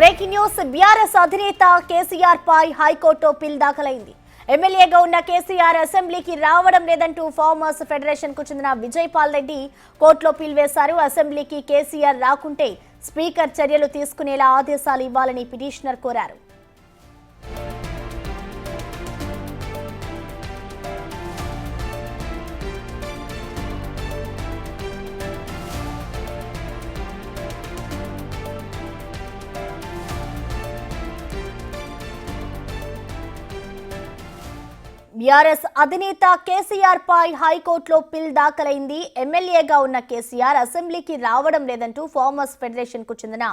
Breaking news. BRS అధినేత కేసీఆర్ పై high court పిల్ దాఖలైంది. ఎమ్మెల్యేగా ఉన్న కేసీఆర్ అసెంబ్లీకి రావడం లేదంటూ ఫార్మర్స్ ఫెడరేషన్ కు చెందిన విజయ్ పాల్ రెడ్డి కోర్టులో పిల్ వేశారు. అసెంబ్లీకి కేసీఆర్ రాకుంటే స్పీకర్ చర్యలు తీసుకునేలా ఆదేశాలు ఇవ్వాలని పిటిషనర్ కోరారు. బీఆర్ఎస్ అధినేత కేసీఆర్ పై హైకోర్టులో పిల్ దాఖలైంది. ఎమ్మెల్యేగా ఉన్న కేసీఆర్ అసెంబ్లీకి రావడం లేదంటూ ఫార్మర్స్ ఫెడరేషన్ కు చెందిన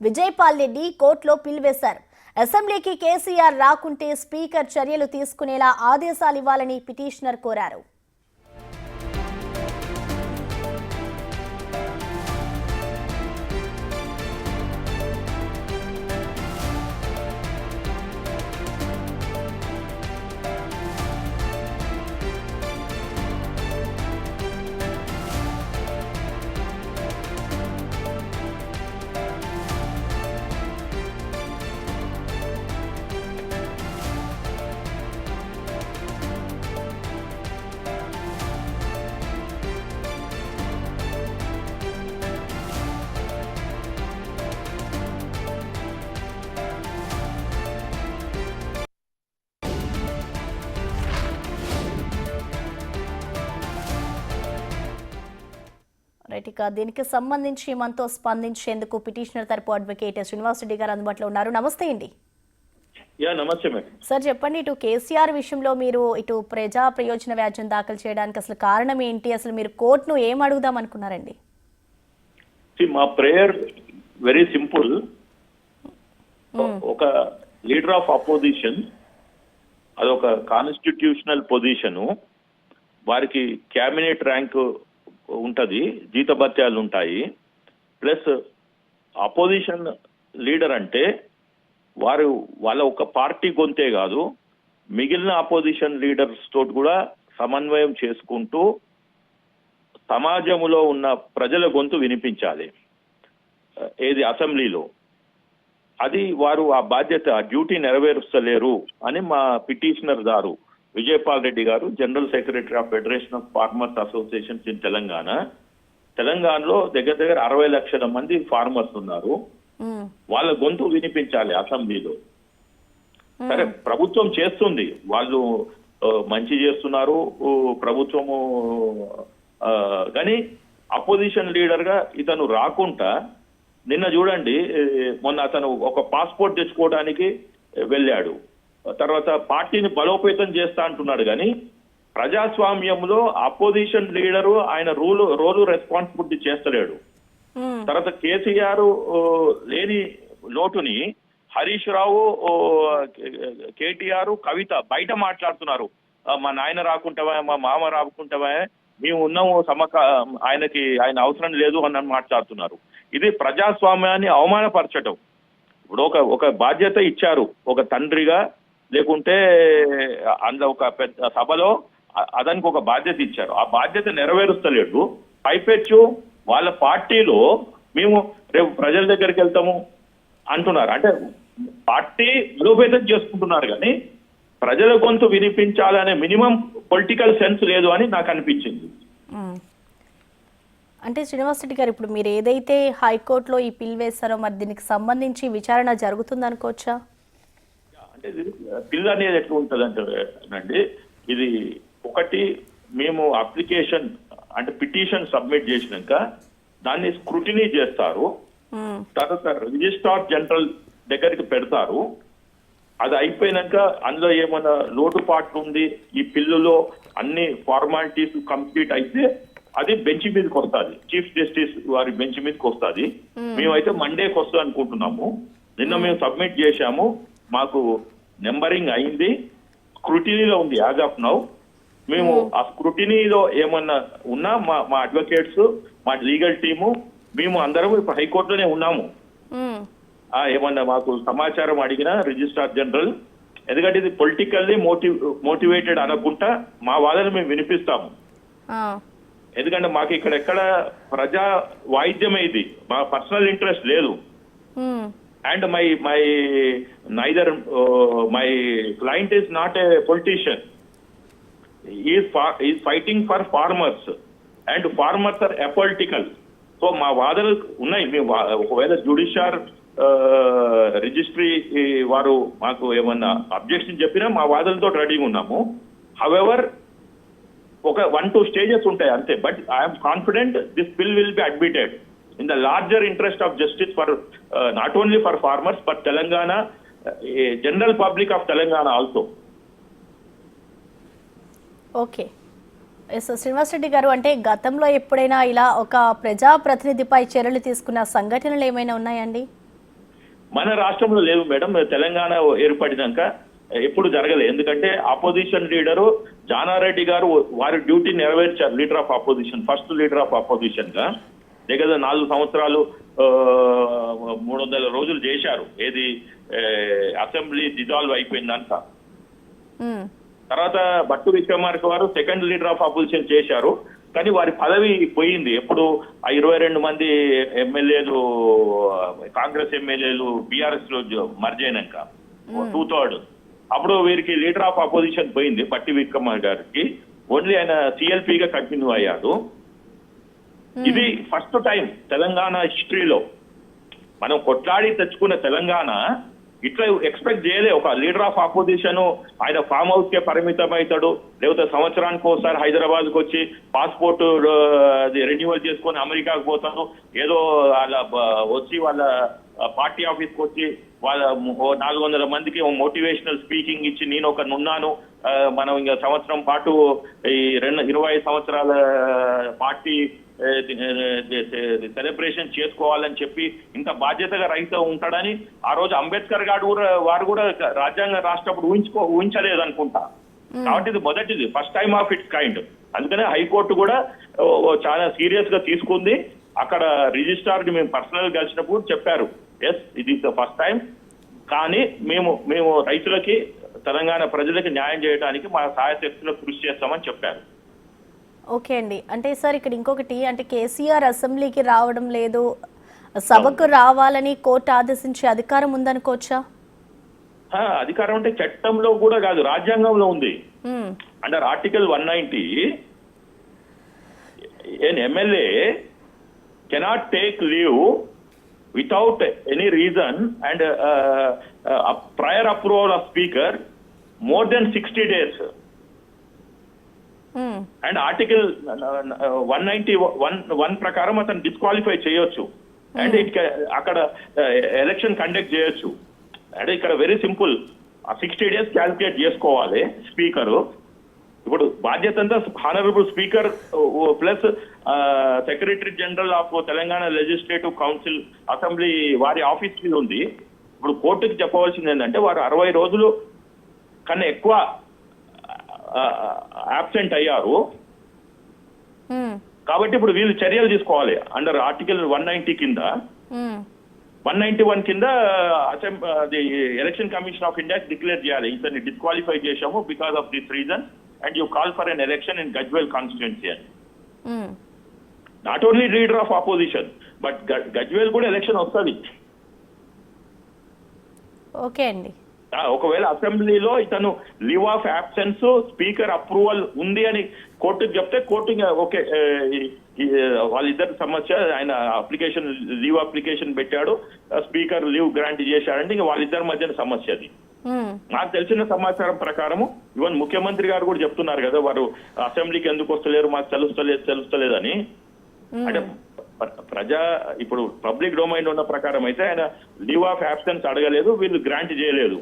విజయ్ పాల్ రెడ్డి కోర్టులో పిల్ వేశారు. అసెంబ్లీకి కేసీఆర్ రాకుంటే స్పీకర్ చర్యలు తీసుకునేలా ఆదేశాలు ఇవ్వాలని పిటిషనర్ కోరారు. ఇక దీనికి సంబంధించి మనతో స్పందించేందుకు పిటిషనర్ తరపు అడ్వకేట్ శ్రీనివాస్ రెడ్డి గారు అందుబాటులో ఉన్నారు. నమస్తే అండి. నమస్తే మేడం. సార్ చెప్పండి, ఇటు కేసీఆర్ విషయంలో మీరు ఇటు ప్రజా ప్రయోజన వ్యాజ్యం దాఖలు చేయడానికి అసలు కారణం ఏంటి? అసలు మీరు కోర్టును ఏం అడుగుదాం అనుకున్నారండి? మా ప్రేయర్ వెరీ సింపుల్. ఒక లీడర్ ఆఫ్ అపోజిషన్, అదొక కాన్స్టిట్యూషనల్ పొజిషను, వారికి క్యాబినెట్ ర్యాంక్ ఉంటది, జీతభత్యాలు ఉంటాయి. ప్లస్ అపోజిషన్ లీడర్ అంటే వాళ్ళ ఒక పార్టీ గొంతే కాదు, మిగిలిన అపోజిషన్ లీడర్స్ తోటి కూడా సమన్వయం చేసుకుంటూ సమాజంలో ఉన్న ప్రజల గొంతు వినిపించాలి ఏది అసెంబ్లీలో. అది వారు ఆ బాధ్యత, ఆ డ్యూటీ నెరవేరుస్తలేరు అని మా పిటిషనర్ గారు విజయ్ పాల్ రెడ్డి గారు, general secretary of federation of farmers associations in తెలంగాణలో దగ్గర 60 లక్షల మంది ఫార్మర్స్ ఉన్నారు. వాళ్ళ గొంతు వినిపించాలి అసెంబ్లీలో. సరే, ప్రభుత్వం చేస్తుంది, వాళ్ళు మంచి చేస్తున్నారు ప్రభుత్వము, కానీ అపోజిషన్ లీడర్ గా ఇతను రాకుండా, నిన్న చూడండి, మొన్న అతను ఒక పాస్పోర్ట్ తెచ్చుకోవడానికి వెళ్ళాడు, తర్వాత పార్టీని బలోపేతం చేస్తా అంటున్నాడు. కానీ ప్రజాస్వామ్యంలో అపోజిషన్ లీడరు ఆయన రోలు రెస్పాన్సిబిలిటీ చేస్తలేడు. తర్వాత కేసీఆర్ లేని లోటుని హరీష్ రావు, కేటీఆర్, కవిత బయట మాట్లాడుతున్నారు. మా నాయన రాకుంటావా, మా మామ రాకుంటావా, మేము ఉన్నాము, ఆయన అవసరం లేదు అని మాట్లాడుతున్నారు. ఇది ప్రజాస్వామ్యాన్ని అవమానపరచటం. ఇప్పుడు ఒక బాధ్యత ఇచ్చారు ఒక తండ్రిగా, లేకుంటే అందులో ఒక పెద్ద సభలో అతనికి ఒక బాధ్యత ఇచ్చారు, ఆ బాధ్యత నెరవేరుస్తలేడు. పైపెచ్చు వాళ్ళ పార్టీలో మేము రేపు ప్రజల దగ్గరికి వెళ్తాము అంటున్నారు. అంటే పార్టీ బలోపేతం చేసుకుంటున్నారు, కానీ ప్రజల గొంతు వినిపించాలనే మినిమం పొలిటికల్ సెన్స్ లేదు అని నాకు అనిపించింది. అంటే శ్రీనివాస్ రెడ్డి గారు, ఇప్పుడు మీరు ఏదైతే హైకోర్టులో ఈ పిల్ వేస్తారో, మరి దీనికి సంబంధించి విచారణ జరుగుతుంది అనుకోవచ్చా? అంటే పిల్ అనేది ఎట్లా ఉంటుంది అంటే ఇది ఒకటి, మేము అప్లికేషన్ అంటే పిటిషన్ సబ్మిట్ చేసినాక దాన్ని స్క్రూటినీ చేస్తారు, తర్వాత రిజిస్ట్రార్ జనరల్ దగ్గరికి పెడతారు. అది అయిపోయినాక అందులో ఏమైనా లోటుపాట్లు ఉంది, ఈ పిల్లులో అన్ని ఫార్మాలిటీస్ కంప్లీట్ అయితే అది బెంచ్ మీదకి వస్తుంది, చీఫ్ జస్టిస్ వారి బెంచ్ మీదకి వస్తుంది. మేమైతే మండేకి వస్తుంది అనుకుంటున్నాము. నిన్న మేము సబ్మిట్ చేశాము, మాకు నెంబరింగ్ అయింది, స్క్రూటినీలో ఉంది యాజ్ ఆఫ్ నౌ. మేము ఆ స్క్రూటినీలో ఏమన్నా ఉన్నా మా అడ్వకేట్స్, మా లీగల్ టీము, మేము అందరం ఇప్పుడు హైకోర్టులోనే ఉన్నాము. ఏమన్నా మాకు సమాచారం అడిగినా రిజిస్ట్రార్ జనరల్, ఎందుకంటే ఇది పొలిటికల్లీ మోటివేటెడ్ అనుకుంటా మా వాదన మేము వినిపిస్తాము. ఎందుకంటే మాకు ఇక్కడ ఎక్కడ ప్రజా వాయిద్యమే, ఇది మా పర్సనల్ ఇంట్రెస్ట్ లేదు. and my neither my client is not a politician. He is fighting for farmers, and farmers are apolitical. So మా వాదనలు ఉన్నాయి. మేము ఒకవేళ జ్యుడిషియర్ రిజిస్ట్రీ వారు మాకు ఏమన్నా అబ్జెక్షన్ చెప్పినా మా వాదనలతో రెడీగా ఉన్నాము. హవెవర్ ఒక 1-2 స్టేజెస్ ఉంటాయి అంతే. But I'm confident this bill will be admitted in the larger interest of justice for not only for farmers but Telangana, general public of Telangana also. Okay. S Srinivas Reddy garu, అంటే గతంలో ఎప్పుడైనా ఇలా ఒక ప్రజాప్రతినిధిపై చర్యలు తీసుకున్న సంఘటనలు ఏమైనా ఉన్నాయండి? మన రాష్ట్రంలో లేవు మేడం. తెలంగాణ ఏర్పడినాక ఎప్పుడు జరగలేదు. ఎందుకంటే ఆపోజిషన్ లీడరు జానారెడ్డి గారు వారి డ్యూటీ నెరవేర్చారు. Leader of opposition, first leader of ఆపోజిషన్ గా దగ్గర 4 సంవత్సరాలు 300 రోజులు చేశారు. ఏది అసెంబ్లీ డిజాల్వ్ అయిపోయిందంట. తర్వాత భట్టు విక్రమార్క వారు సెకండ్ లీడర్ ఆఫ్ ఆపోజిషన్ చేశారు. కానీ వారి పదవి పోయింది. ఎప్పుడు ఆ 22 మంది ఎమ్మెల్యేలు, కాంగ్రెస్ ఎమ్మెల్యేలు బీఆర్ఎస్ లో మర్జ్ అయినాక 2/3 అప్పుడు వీరికి లీడర్ ఆఫ్ ఆపోజిషన్ పోయింది భట్టి విక్రమార్క గారికి. ఓన్లీ ఆయన సిఎల్పీగా కంటిన్యూ అయ్యాడు. ఇది ఫస్ట్ టైం తెలంగాణ హిస్టరీలో మనం కొట్లాడి తెచ్చుకున్న తెలంగాణ ఇట్లా ఎక్స్పెక్ట్ చేయలే. ఒక లీడర్ ఆఫ్ ఆపోజిషన్ ఆయన ఫామ్ హౌస్ కే పరిమితం అవుతాడు, లేకపోతే సంవత్సరానికి ఒకసారి హైదరాబాద్కి వచ్చి పాస్పోర్ట్ రెన్యువల్ చేసుకొని అమెరికాకు పోతాడు, ఏదో వాళ్ళ వచ్చి వాళ్ళ పార్టీ ఆఫీస్కి వచ్చి వాళ్ళ 400 మందికి మోటివేషనల్ స్పీకింగ్ ఇచ్చి నేను ఒకనున్నాను, మనం ఇంకా సంవత్సరం పాటు ఈ 25 సంవత్సరాల పార్టీ సెలబ్రేషన్ చేసుకోవాలని చెప్పి ఇంత బాధ్యతగా రైతు ఉంటాడని ఆ రోజు అంబేద్కర్ గారు వారు కూడా రాజ్యాంగం రాష్ట్రప్పుడు ఊహించలేదు అనుకుంటా. కాబట్టి ఇది మొదటిది, first time of it's kind. అందుకనే హైకోర్టు కూడా చాలా సీరియస్ గా తీసుకుంది. అక్కడ రిజిస్ట్రార్ కి మేము పర్సనల్ కలిసినప్పుడు చెప్పారు, ఎస్ ఇది ఫస్ట్ టైం, కానీ మేము రైతులకి తెలంగాణ ప్రజలకి న్యాయం చేయడానికి మా సాయశక్తులు కృషి చేస్తామని చెప్పారు. ఓకే అండి. అంటే సార్ ఇక్కడ ఇంకొకటి, అంటే కేసీఆర్ అసెంబ్లీకి రావడం లేదు, సభకు రావాలని కోర్టు ఆదేశించే అధికారం ఉందనుకోవచ్చా? అధికారం అంటే చట్టంలో కూడా కాదు, రాజ్యాంగంలో ఉంది. Under article 190 an MLA cannot take leave without any reason and prior approval of speaker more than 60 days. And article 191 ప్రకారం అతను డిస్క్వాలిఫై చేయొచ్చు. అండ్ అక్కడ ఎలక్షన్ కండక్ట్ చేయొచ్చు. అంటే ఇక్కడ వెరీ సింపుల్, 60 డేస్ క్యాల్కులేట్ చేసుకోవాలి స్పీకరు. ఇప్పుడు బాధ్యత అంతా honourable speaker plus secretary general of Telangana legislative council assembly వారి ఆఫీస్ మీద ఉంది. ఇప్పుడు కోర్టుకి చెప్పవలసింది ఏంటంటే వారు 60 రోజులు కన్నా ఎక్కువ అబ్సెంట్ అయ్యారు కాబట్టి ఇప్పుడు వీళ్ళు చర్యలు తీసుకోవాలి. అండర్ ఆర్టికల్ 190 కింద 191 కింద election commission of India declare చేయాలి, ఇతన్ని డిస్క్వాలిఫై చేశాము because of this reason and you call for an election in Gajwel constituency అని. Not only leader of opposition but Gajwel కూడా ఎలక్షన్ వస్తుంది. ఓకే అండి. ఒకవేళ అసెంబ్లీలో ఇతను leave of absence speaker approval ఉంది అని కోర్టుకు చెప్తే కోర్టు ఓకే వాళ్ళిద్దరి సమస్య, ఆయన అప్లికేషన్ లీవ్ అప్లికేషన్ పెట్టాడు, స్పీకర్ లీవ్ గ్రాంట్ చేశాడంటే ఇంకా వాళ్ళిద్దరి మధ్యన సమస్య అది. నాకు తెలిసిన సమాచారం ప్రకారము ఈవెన్ ముఖ్యమంత్రి గారు కూడా చెప్తున్నారు కదా, వారు అసెంబ్లీకి ఎందుకు వస్తలేరు మాకు తెలుస్తలేదని. అంటే ఇప్పుడు పబ్లిక్ డొమైన్ ఉన్న ప్రకారం అయితే ఆయన లీవ్ ఆఫ్ అబ్సెన్స్ అడగలేదు, వీళ్ళు గ్రాంట్ చేయలేదు.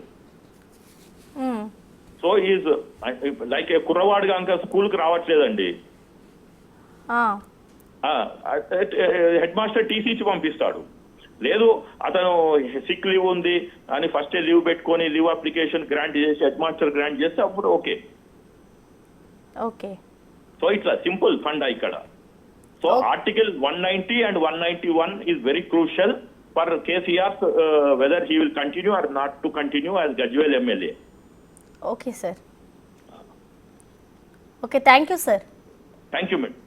సో ఈజ్ లైక్ కుర్రవాడుగా ఇంకా స్కూల్కి రావట్లేదండి. హెడ్ మాస్టర్ టీసీ ఇచ్చి పంపిస్తాడు. లేదు అతను సిక్ లీవ్ ఉంది అని ఫస్ట్ లీవ్ పెట్టుకొని లీవ్ అప్లికేషన్ గ్రాంట్ చేసి హెడ్ మాస్టర్ గ్రాంట్ చేస్తే అప్పుడు ఓకే. సో ఇట్లా సింపుల్ ఫండ్ ఇక్కడ. So article 190 and 191 is very crucial for KCR whether he will continue or not to continue as Gajwel MLA. Okay, sir. Okay, thank you, sir. Thank you, madam.